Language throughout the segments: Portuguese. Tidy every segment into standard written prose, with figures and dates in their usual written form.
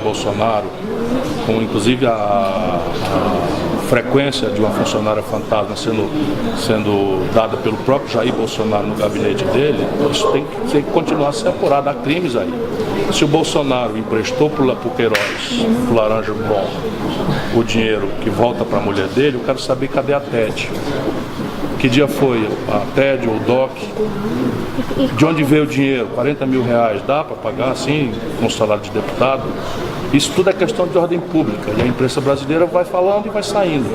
Bolsonaro, com inclusive a frequência de uma funcionária fantasma sendo dada pelo próprio Jair Bolsonaro no gabinete dele, isso tem que continuar a ser apurado. Há crimes aí. Se o Bolsonaro emprestou para o Queiroz, para o Laranja Bom, o dinheiro que volta para a mulher dele, eu quero saber cadê a TED. Que dia foi a TED ou o DOC? De onde veio o dinheiro? 40 mil reais, dá para pagar assim, com o salário de deputado? Isso tudo é questão de ordem pública e a imprensa brasileira vai falando e vai saindo.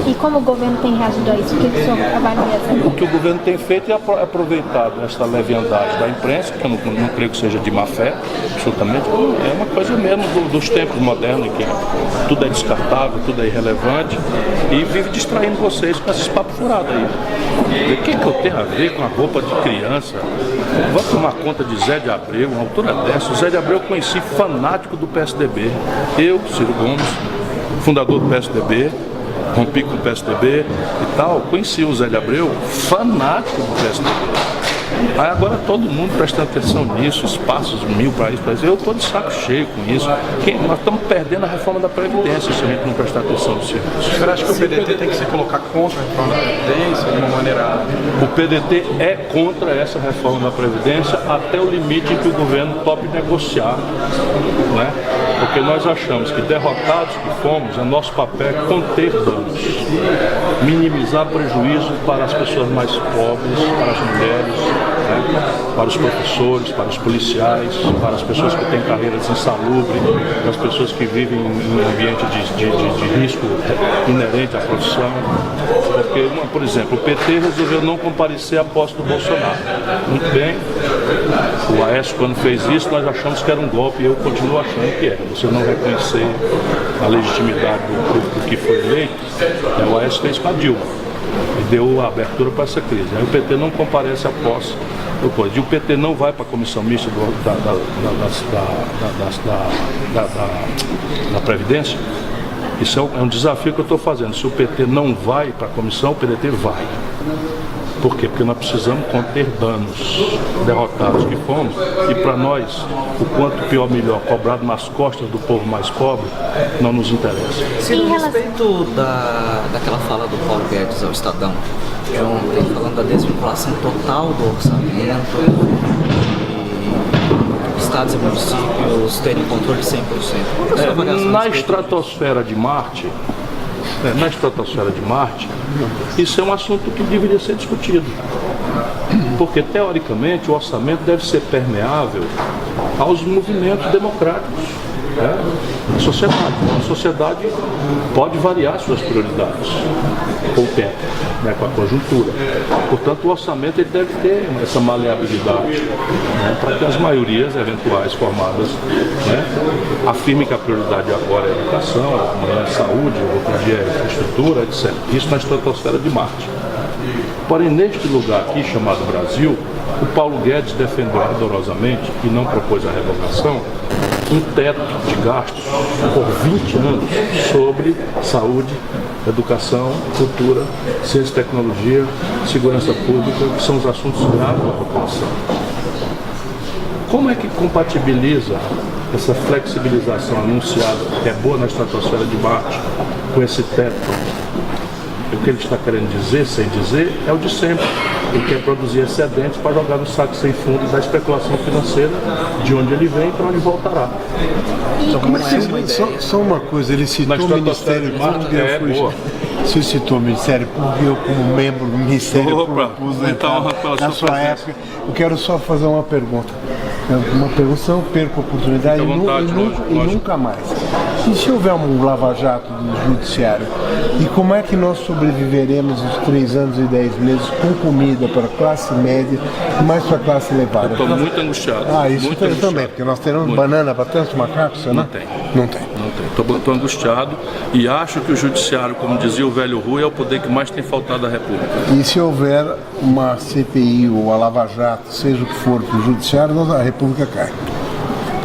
E como o governo tem reagido a isso? O que o senhor avalia? O que o governo tem feito é aproveitado esta leviandade da imprensa, que eu não creio que seja de má fé, absolutamente. É uma coisa mesmo dos tempos modernos, em que tudo é descartável, tudo é irrelevante, e vive distraindo vocês com esses papos furados aí. O que eu tenho a ver com a roupa de criança? Vou tomar conta de Zé de Abreu, uma altura dessa. O Zé de Abreu eu conheci fanático do PSDB. Eu, Ciro Gomes, fundador do PSDB, rompi com o PSDB e tal, conheci o Zé de Abreu, fanático do PSDB. Aí agora todo mundo prestando atenção nisso, espaços mil para isso, eu estou de saco cheio com isso. Nós estamos perdendo a reforma da Previdência se a gente não prestar atenção no serviço. Você acha que o PDT tem que se colocar contra a reforma da Previdência de uma maneira... O PDT é contra essa reforma da Previdência até o limite em que o governo tope negociar, né? Porque nós achamos que, derrotados que fomos, é nosso papel conter danos, minimizar prejuízo para as pessoas mais pobres, para as mulheres, né? Para os professores, para os policiais, para as pessoas que têm carreiras insalubres, para as pessoas que vivem em um ambiente de risco inerente à profissão. Porque, por exemplo, o PT resolveu não comparecer à posse do Bolsonaro. Muito bem, o Aécio, quando fez isso, nós achamos que era um golpe e eu continuo achando que é. Você não reconhecer a legitimidade do que foi eleito, o Aécio fez com a Dilma e deu a abertura para essa crise. Aí o PT não comparece à posse depois. E o PT não vai para a comissão mista da Previdência. Isso é um desafio que eu estou fazendo. Se o PT não vai para a comissão, o PDT vai. Por quê? Porque nós precisamos conter danos, derrotados que fomos, e para nós, o quanto pior melhor, cobrado nas costas do povo mais pobre, não nos interessa. A respeito daquela fala do Paulo Guedes ao Estadão de ontem, falando da desvinculação total do orçamento, estados e municípios terem controle 100%. Na estratosfera de Marte, isso é um assunto que deveria ser discutido. Porque, teoricamente, o orçamento deve ser permeável aos movimentos democráticos, né? A sociedade pode variar suas prioridades com o tempo, né? Com a conjuntura. Portanto, o orçamento ele deve ter essa maleabilidade, né? Para que as maiorias eventuais formadas, né? Afirmem que a prioridade agora é a educação, amanhã é saúde, outro dia é infraestrutura, etc. Isso na estratosfera de Marte. Porém, neste lugar aqui, chamado Brasil, o Paulo Guedes defendeu ardorosamente, e não propôs a revogação, um teto de gastos por 20 anos sobre saúde, educação, cultura, ciência e tecnologia, segurança pública, que são os assuntos graves da população. Como é que compatibiliza essa flexibilização anunciada, que é boa na estratosfera de Marte, com esse teto? O que ele está querendo dizer, sem dizer, é o de sempre. Ele quer produzir excedentes para jogar no saco sem fundo da especulação financeira, de onde ele vem e para onde voltará. Então, só uma coisa, ele citou o Ministério Público. Você citou o Ministério Público, eu como membro do Ministério Público, na sua época, eu quero só fazer uma pergunta. Uma pergunta, não perco a oportunidade e nunca mais. E se houver um lava-jato do judiciário, e como é que nós sobreviveremos os 3 anos e 10 meses com comida para a classe média e mais para a classe elevada? Estou muito angustiado. Isso muito angustiado. Também, porque nós teremos banana para tantos macacos, né? Não tem. Estou angustiado e acho que o judiciário, como dizia o velho Rui, é o poder que mais tem faltado à República. E se houver uma CPI ou a Lava Jato, seja o que for, para o judiciário, a República cai.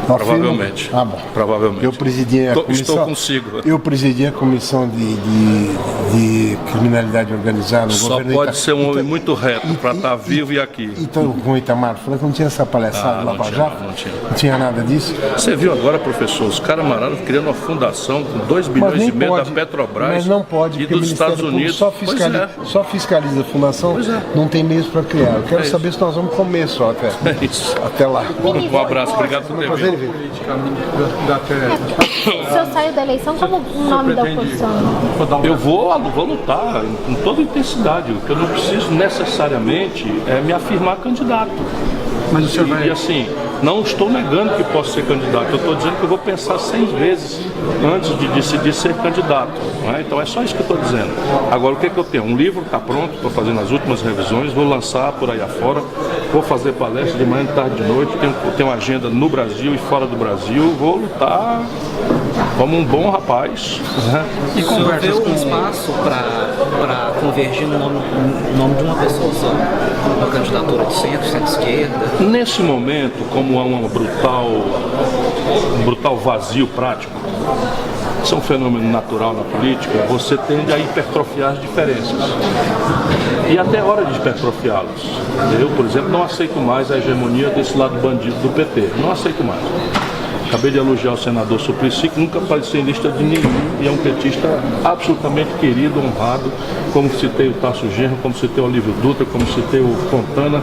Provavelmente. Ah, bom. Provavelmente. Eu presidi a comissão. Estou consigo. Eu presidi a comissão de criminalidade organizada no Só governo. pode ser um homem muito reto para estar vivo e aqui. Então, com o Itamar Franco, não tinha essa palhaçada lá para já? Não tinha. Não tinha nada disso? Você viu agora, professor, os camaradas criando uma fundação com 2 bilhões e meio da Petrobras mas não pode, e dos Estados Unidos. Só fiscaliza a fundação, não tem meios para criar. Eu quero saber se nós vamos comer só até. É isso. Até lá. Um abraço, obrigado por ter vindo. O senhor saiu da eleição como o nome da oposição? Eu vou lutar com toda intensidade. O que eu não preciso necessariamente é me afirmar candidato. Mas o senhor vai... E assim, não estou negando que posso ser candidato. Eu estou dizendo que eu vou pensar 6 vezes antes de decidir ser candidato. Não é? Então é só isso que eu estou dizendo. Agora, o que eu tenho? Um livro está pronto, estou fazendo as últimas revisões, vou lançar por aí afora, vou fazer palestra de manhã, de tarde, de noite, tenho uma agenda no Brasil e fora do Brasil, vou lutar como um bom rapaz. Né? E conversa um espaço para convergir no nome de uma pessoa só, uma candidatura de centro-esquerda. Nesse momento, como há um brutal vazio prático, isso é um fenômeno natural na política, você tende a hipertrofiar as diferenças. E até a hora de hipertrofiá-las. Eu, por exemplo, não aceito mais a hegemonia desse lado bandido do PT. Não aceito mais. Acabei de elogiar o senador Suplicy, que nunca apareceu em lista de nenhum, e é um petista absolutamente querido, honrado, como citei o Tasso Genro, como citei o Olívio Dutra, como citei o Fontana,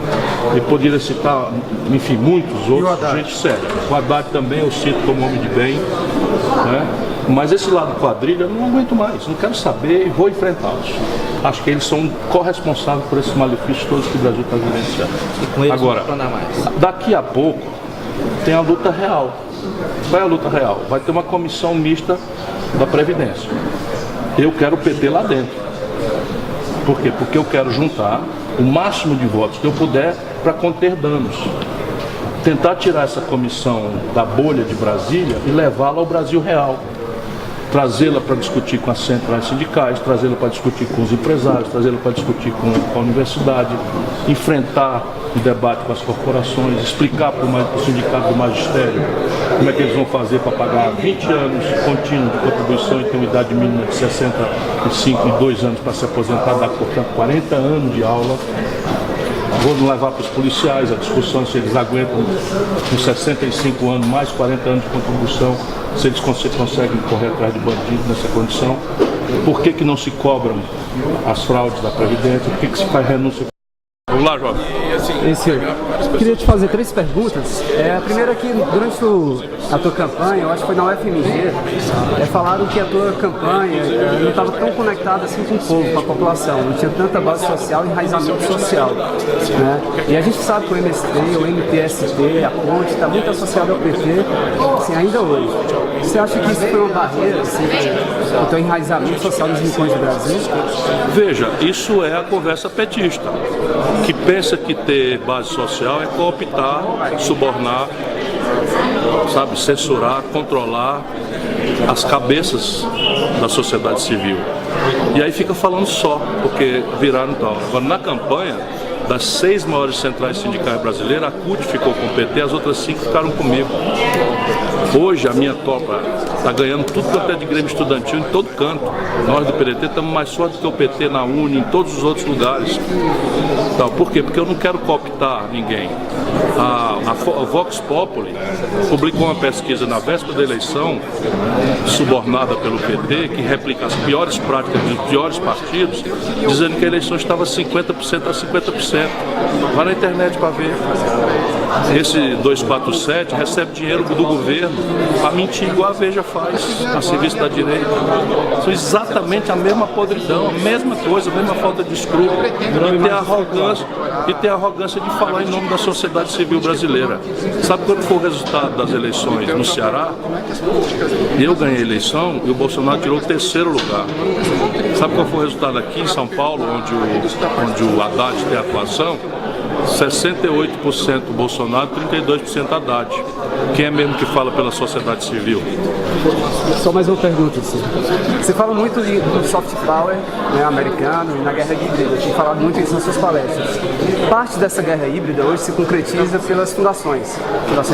e poderia citar, enfim, muitos outros, gente séria. O Haddad também eu cito como homem de bem, né? Mas esse lado quadrilha eu não aguento mais, não quero saber e vou enfrentá-los. Acho que eles são corresponsáveis por esses malefícios todos que o Brasil está vivenciando. E com eles agora, não mais. daqui a pouco tem a luta real. Qual é a luta real? Vai ter uma comissão mista da Previdência. Eu quero o PT lá dentro. Por quê? Porque eu quero juntar o máximo de votos que eu puder para conter danos. Tentar tirar essa comissão da bolha de Brasília e levá-la ao Brasil real. Trazê-la para discutir com as centrais sindicais, trazê-la para discutir com os empresários, trazê-la para discutir com a universidade, enfrentar o debate com as corporações, explicar para o sindicato do magistério como é que eles vão fazer para pagar 20 anos contínuos de contribuição e ter uma idade mínima de 65 e 2 anos para se aposentar, dá, portanto, 40 anos de aula. Vou levar para os policiais a discussão se eles aguentam com 65 anos, mais 40 anos de contribuição, se eles conseguem correr atrás de bandido nessa condição. Por que não se cobram as fraudes da Previdência? Por que se faz renúncia? Vamos lá, jovem. Queria te fazer 3 perguntas. A primeira é que durante a tua campanha, eu acho que foi na UFMG, falaram que a tua campanha não estava tão conectada assim com o povo, com a população, não tinha tanta base social e enraizamento social. Né? E a gente sabe que o MST, o MTST, a Ponte, está muito associado ao PT, assim, ainda hoje. Você acha que isso foi uma barreira assim, para o teu enraizamento social nos rincões do Brasil? Veja, isso é a conversa petista, que pensa que ter base social é cooptar, subornar, sabe, censurar, controlar as cabeças da sociedade civil. E aí fica falando só, porque viraram tal. Agora, na campanha, das 6 maiores centrais sindicais brasileiras, a CUT ficou com o PT, as outras 5 ficaram comigo. Hoje a minha tropa está ganhando tudo quanto é de grêmio estudantil em todo canto. Nós do PDT estamos mais fortes que o PT na UNE, em todos os outros lugares. Então, por quê? Porque eu não quero cooptar ninguém. A Vox Populi publicou uma pesquisa na véspera da eleição, subornada pelo PT, que replica as piores práticas dos piores partidos, dizendo que a eleição estava 50% a 50%. Vai na internet para ver. Esse 247 recebe dinheiro do governo para mentir igual a Veja faz, a serviço da direita. São exatamente a mesma podridão, a mesma coisa, a mesma falta de escrúpulo. E tem a arrogância de falar em nome da sociedade civil brasileira. Sabe quando foi o resultado das eleições no Ceará? Eu ganhei a eleição e o Bolsonaro tirou o 3º lugar. Sabe qual foi o resultado aqui em São Paulo, onde o Haddad tem atuação? 68% Bolsonaro, 32% Haddad. Quem é mesmo que fala pela sociedade civil? Só mais uma pergunta, assim. Você fala muito do soft power, né, americano e na guerra híbrida, tem falado muito isso nas suas palestras. Parte dessa guerra híbrida hoje se concretiza pelas fundações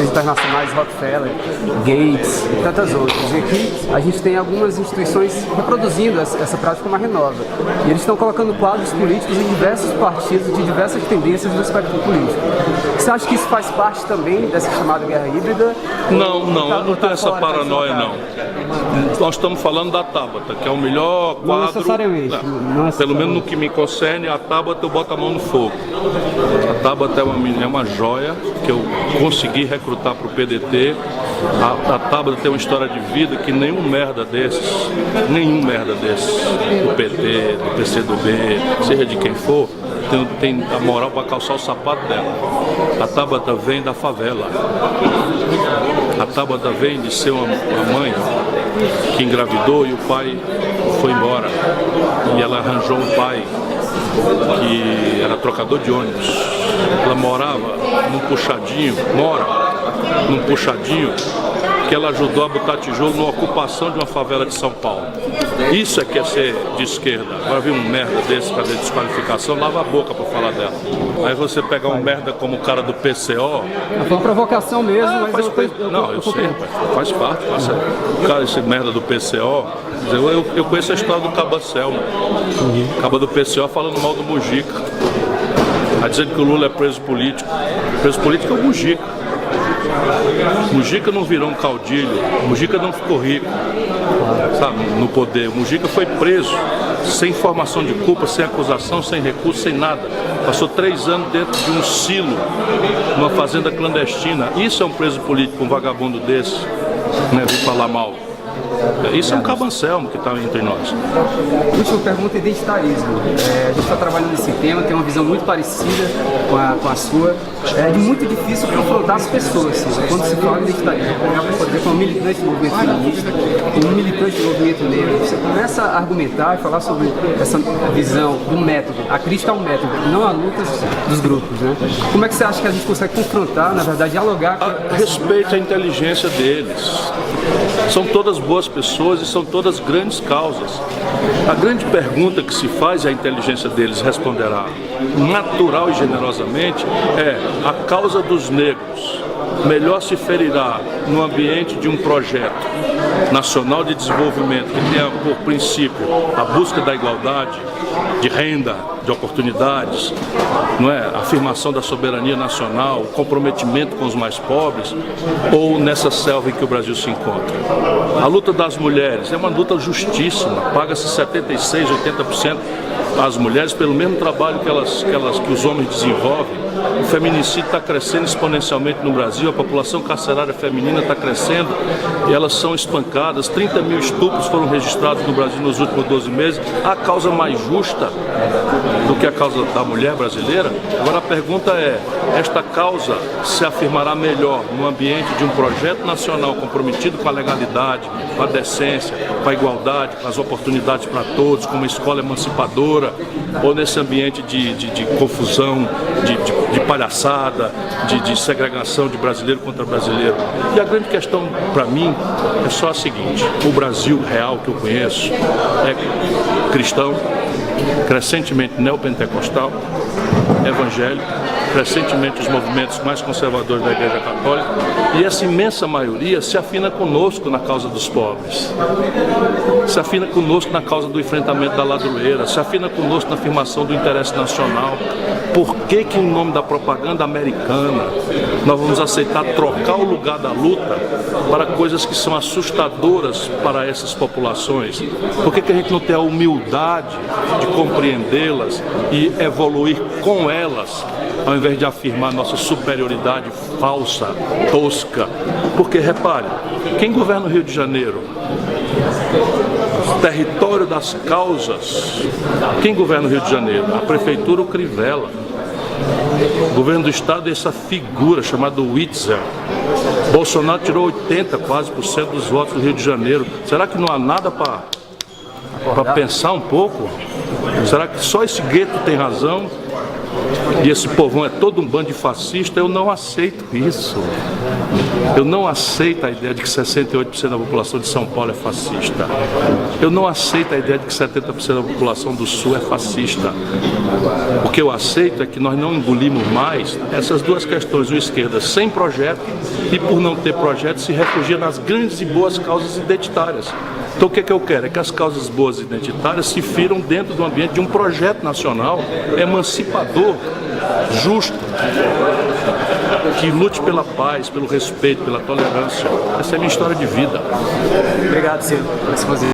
internacionais, Rockefeller, Gates e tantas outras. E aqui a gente tem algumas instituições reproduzindo essa prática como a Renova. E eles estão colocando quadros políticos em diversos partidos, de diversas tendências do espectro político. Você acha que isso faz parte também dessa chamada guerra híbrida? Não, eu não tenho essa paranoia, não. Nós estamos falando da Tabata, que é o melhor quadro. Não necessariamente. Pelo menos no que me concerne, a Tabata eu boto a mão no fogo. A Tabata é uma joia que eu consegui recrutar para o PDT. A Tabata tem uma história de vida que nenhum merda desses, do PT, do PCdoB, seja de quem for, tem a moral para calçar o sapato dela. A Tabata vem da favela. A Tabata vem de ser uma mãe que engravidou e o pai foi embora. E ela arranjou um pai que era trocador de ônibus. Ela mora num puxadinho que ela ajudou a botar tijolo na ocupação de uma favela de São Paulo. Isso é que é ser de esquerda. Agora vir um merda desse fazer desqualificação, lava a boca para falar dela. Aí você pegar um merda como o cara do PCO... Foi uma provocação mesmo, mas eu sei, faz parte. O cara, esse merda do PCO... Eu conheço a história do Cabacel, Caba do PCO falando mal do Mujica. Aí dizendo que o Lula é preso político. Preso político é o Mujica. Mujica não virou um caudilho, Mujica não ficou rico, sabe, no poder. Mujica foi preso, sem formação de culpa, sem acusação, sem recurso, sem nada. Passou 3 anos dentro de um silo, numa fazenda clandestina. Isso é um preso político, um vagabundo desse, né, vir falar mal. Isso é um cabancelmo que está entre nós. Última pergunta, identitarismo. A gente está trabalhando nesse tema, tem uma visão muito parecida com a sua. É muito difícil confrontar as pessoas. Quando se fala em identitarismo, por exemplo, um militante do movimento feminista, um militante do movimento negro, você começa a argumentar e falar sobre essa visão do método. A crítica é um método, não a luta dos grupos, né? Como é que você acha que a gente consegue confrontar, na verdade, dialogar com... Respeite a inteligência deles. São todas boas pessoas e são todas grandes causas. A grande pergunta que se faz, e a inteligência deles responderá natural e generosamente, é: a causa dos negros melhor se ferirá no ambiente de um projeto nacional de desenvolvimento que tenha por princípio a busca da igualdade de renda, de oportunidades, não é? A afirmação da soberania nacional, o comprometimento com os mais pobres, ou nessa selva em que o Brasil se encontra. A luta das mulheres é uma luta justíssima, paga-se 76%, 80% às mulheres pelo mesmo trabalho que os homens desenvolvem. O feminicídio está crescendo exponencialmente no Brasil, a população carcerária feminina está crescendo e elas são espancadas. 30 mil estupros foram registrados no Brasil nos últimos 12 meses. A causa mais justa do que a causa da mulher brasileira? Agora a pergunta é: esta causa se afirmará melhor no ambiente de um projeto nacional comprometido com a legalidade, com a decência, com a igualdade, com as oportunidades para todos, com uma escola emancipadora, ou nesse ambiente de confusão, de palhaçada, de segregação de brasileiro contra brasileiro? E a grande questão para mim é só a seguinte: o Brasil real que eu conheço é cristão, crescentemente neopentecostal, evangélico, crescentemente os movimentos mais conservadores da Igreja Católica, e essa imensa maioria se afina conosco na causa dos pobres, se afina conosco na causa do enfrentamento da ladroeira, se afina conosco na afirmação do interesse nacional. Por que em nome da propaganda americana nós vamos aceitar trocar o lugar da luta para coisas que são assustadoras para essas populações? Por que a gente não tem a humildade de compreendê-las e evoluir com elas, ao invés de afirmar nossa superioridade falsa, tosca? Porque, repare, quem governa o Rio de Janeiro? Território das causas. Quem governa o Rio de Janeiro? A prefeitura, o Crivella. O governo do estado é essa figura chamada Witzel. Bolsonaro tirou 80% quase dos votos do Rio de Janeiro. Será que não há nada para pensar um pouco? Será que só esse gueto tem razão? e esse povão é todo um bando de fascista, eu não aceito isso. Eu não aceito a ideia de que 68% da população de São Paulo é fascista. Eu não aceito a ideia de que 70% da população do Sul é fascista. O que eu aceito é que nós não engolimos mais essas duas questões. Uma esquerda sem projeto e, por não ter projeto, se refugia nas grandes e boas causas identitárias. Então o que é que eu quero? É que as causas boas identitárias se firam dentro do ambiente de um projeto nacional emancipador, justo, que lute pela paz, pelo respeito, pela tolerância. Essa é a minha história de vida. Obrigado, Silvio, por esse